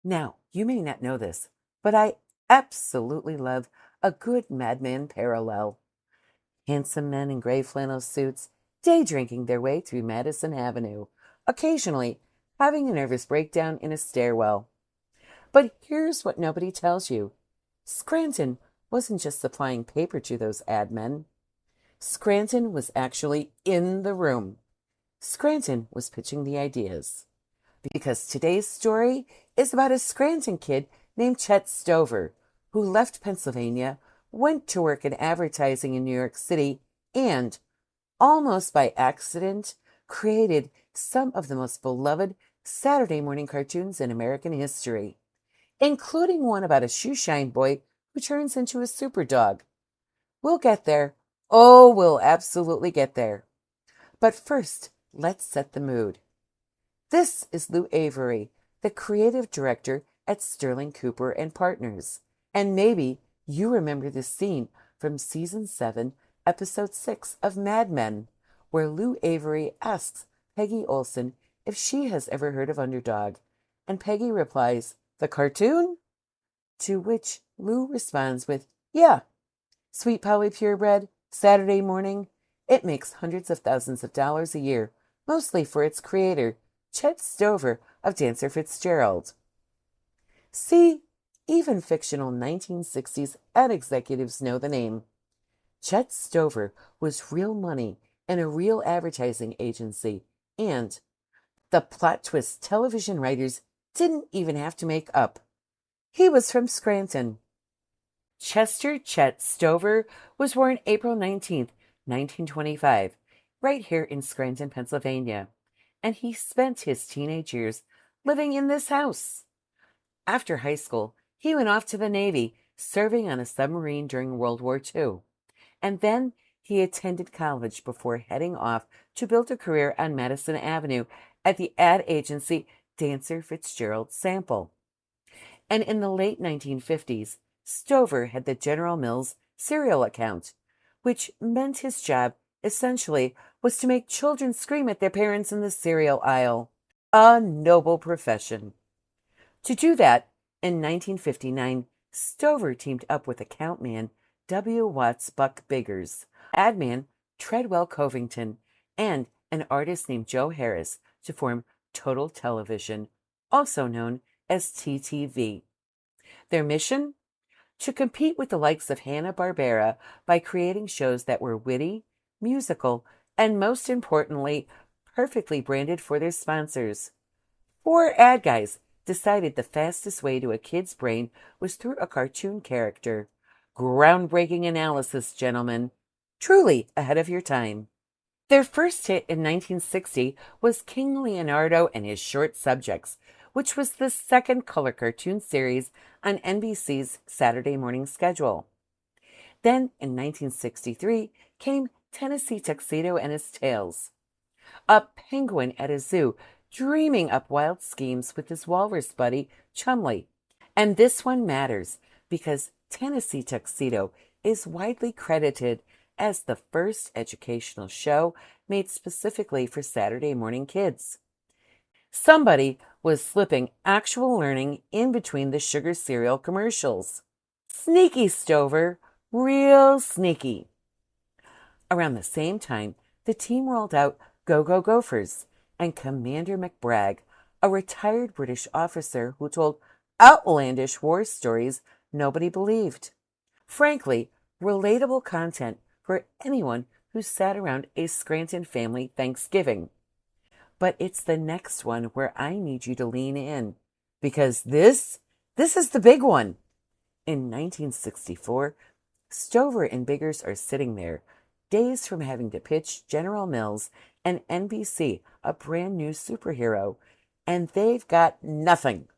Now, you may not know this, but I absolutely love a good madman parallel. Handsome men in gray flannel suits, day drinking their way through Madison Avenue, occasionally having a nervous breakdown in a stairwell. But here's what nobody tells you. Scranton wasn't just supplying paper to those ad men. Scranton was actually in the room. Scranton was pitching the ideas. Because today's story is about a Scranton kid named Chet Stover, who left Pennsylvania, went to work in advertising in New York City, and, almost by accident, created some of the most beloved Saturday morning cartoons in American history, including one about a shoeshine boy who turns into a super dog. We'll get there. Oh, we'll absolutely get there. But first, let's set the mood. This is Lou Avery, the creative director at Sterling Cooper and Partners. And maybe you remember this scene from season 7, episode 6 of Mad Men, where Lou Avery asks Peggy Olson if she has ever heard of Underdog. And Peggy replies, "The cartoon?" To which Lou responds with, "Yeah, Sweet Polly Purebred, Saturday morning. It makes hundreds of thousands of dollars a year, mostly for its creator, Chet Stover of Dancer Fitzgerald." See, even fictional 1960s ad executives know the name. Chet Stover was real money in a real advertising agency, and the plot twist television writers didn't even have to make up. He was from Scranton. Chester Chet Stover was born April 19th, 1925, right here in Scranton, Pennsylvania, and he spent his teenage years living in this house. After high school, he went off to the Navy, serving on a submarine during World War II, and then he attended college before heading off to build a career on Madison Avenue at the ad agency Dancer Fitzgerald Sample. And in the late 1950s, Stover had the General Mills cereal account, which meant his job essentially was to make children scream at their parents in the cereal aisle. A noble profession. To do that, in 1959, Stover teamed up with account man W. Watts Buck Biggers, ad man Treadwell Covington, and an artist named Joe Harris to form Total Television, also known as TTV. Their mission? To compete with the likes of Hanna-Barbera by creating shows that were witty, musical, and most importantly, perfectly branded for their sponsors. 4 ad guys decided the fastest way to a kid's brain was through a cartoon character. Groundbreaking analysis, gentlemen. Truly ahead of your time. Their first hit in 1960 was King Leonardo and His Subjects, which was the second color cartoon series on NBC's Saturday morning schedule. Then, in 1963, came Tennessee Tuxedo and His Tales. A penguin at a zoo dreaming up wild schemes with his walrus buddy, Chumley. And this one matters because Tennessee Tuxedo is widely credited as the first educational show made specifically for Saturday morning kids. Somebody was slipping actual learning in between the sugar cereal commercials. Sneaky, Stover. Real sneaky. Around the same time, the team rolled out Go Go Gophers and Commander McBragg, a retired British officer who told outlandish war stories nobody believed. Frankly, relatable content for anyone who sat around a Scranton family Thanksgiving. But it's the next one where I need you to lean in, because this is the big one. In 1964, Stover and Biggers are sitting there, days from having to pitch General Mills and NBC a brand new superhero, and they've got nothing.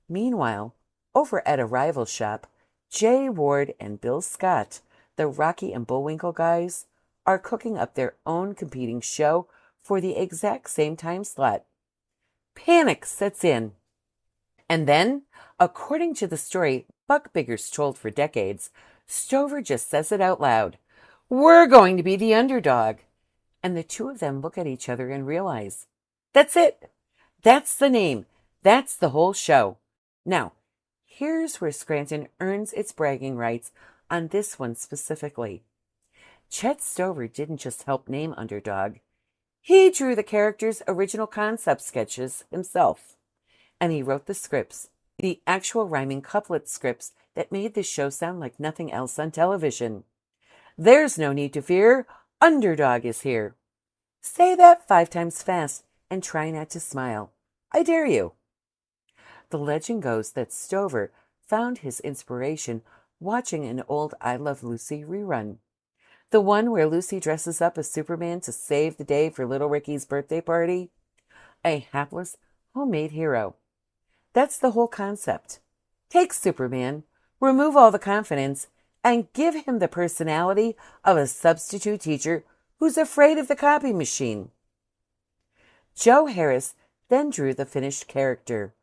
Meanwhile, over at a rival shop, Jay Ward and Bill Scott, the Rocky and Bullwinkle guys, are cooking up their own competing show for the exact same time slot. Panic sets in. And then, according to the story Buck Biggers told for decades, Stover just says it out loud. "We're going to be the underdog." And the two of them look at each other and realize, that's it. That's the name. That's the whole show. Now, here's where Scranton earns its bragging rights on this one specifically. Chet Stover didn't just help name Underdog. He drew the characters' original concept sketches himself. And he wrote the scripts, the actual rhyming couplet scripts that made this show sound like nothing else on television. There's no need to fear. Underdog is here. Say that 5 times fast and try not to smile. I dare you. The legend goes that Stover found his inspiration watching an old I Love Lucy rerun. The one where Lucy dresses up as Superman to save the day for little Ricky's birthday party. A hapless, homemade hero. That's the whole concept. Take Superman, remove all the confidence, and give him the personality of a substitute teacher who's afraid of the copy machine. Joe Harris then drew the finished character,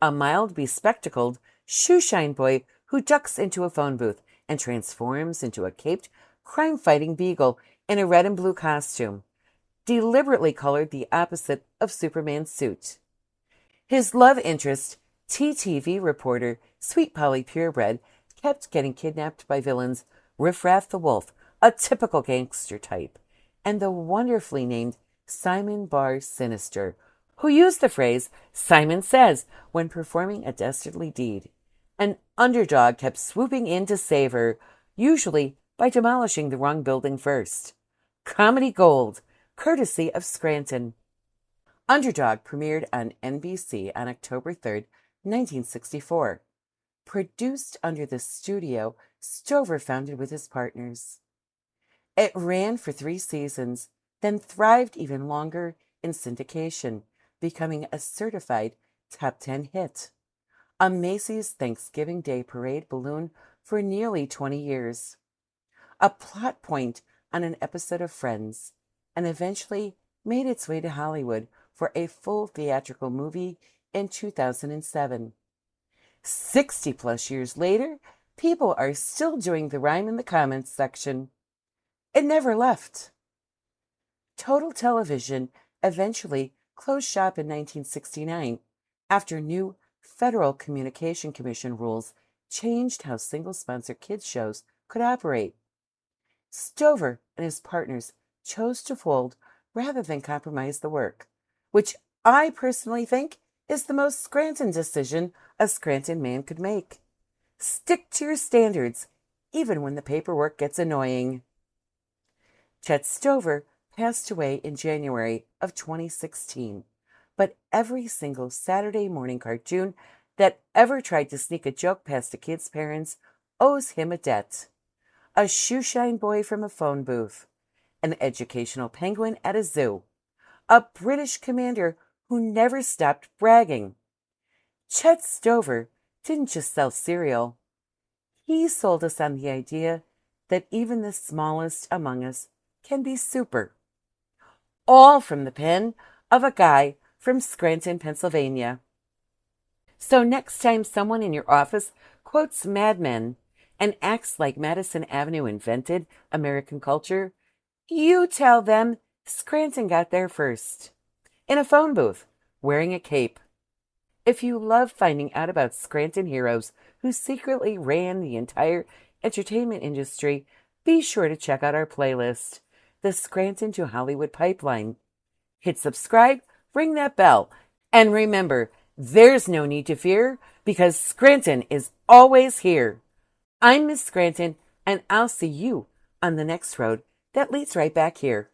a mild, bespectacled shoeshine boy who ducks into a phone booth and transforms into a caped, crime-fighting beagle in a red and blue costume, deliberately colored the opposite of Superman's suit. His love interest, TTV reporter Sweet Polly Purebred, kept getting kidnapped by villains Riff Raff the Wolf, a typical gangster type, and the wonderfully named Simon Barr Sinister, who used the phrase Simon Says when performing a dastardly deed. An underdog kept swooping in to save her, usually by demolishing the wrong building first. Comedy gold, courtesy of Scranton. Underdog premiered on NBC on October 3rd, 1964. Produced under the studio Stover founded with his partners. It ran for 3 seasons, then thrived even longer in syndication, becoming a certified top 10 hit. A Macy's Thanksgiving Day Parade balloon for nearly 20 years. A plot point on an episode of Friends, and eventually made its way to Hollywood for a full theatrical movie in 2007. 60 plus years later, people are still doing the rhyme in the comments section. It never left. Total Television eventually closed shop in 1969 after new Federal Communication Commission rules changed how single-sponsor kids shows could operate. Stover and his partners chose to fold rather than compromise the work, which I personally think is the most Scranton decision a Scranton man could make. Stick to your standards, even when the paperwork gets annoying. Chet Stover passed away in January of 2016, but every single Saturday morning cartoon that ever tried to sneak a joke past a kid's parents owes him a debt. A shoeshine boy from a phone booth, an educational penguin at a zoo, a British commander who never stopped bragging. Chet Stover didn't just sell cereal. He sold us on the idea that even the smallest among us can be super. All from the pen of a guy from Scranton, Pennsylvania. So next time someone in your office quotes Mad Men and acts like Madison Avenue invented American culture, you tell them Scranton got there first. In a phone booth, wearing a cape. If you love finding out about Scranton heroes who secretly ran the entire entertainment industry, be sure to check out our playlist, The Scranton to Hollywood Pipeline. Hit subscribe, ring that bell, and remember, there's no need to fear because Scranton is always here. I'm Miss Scranton, and I'll see you on the next road that leads right back here.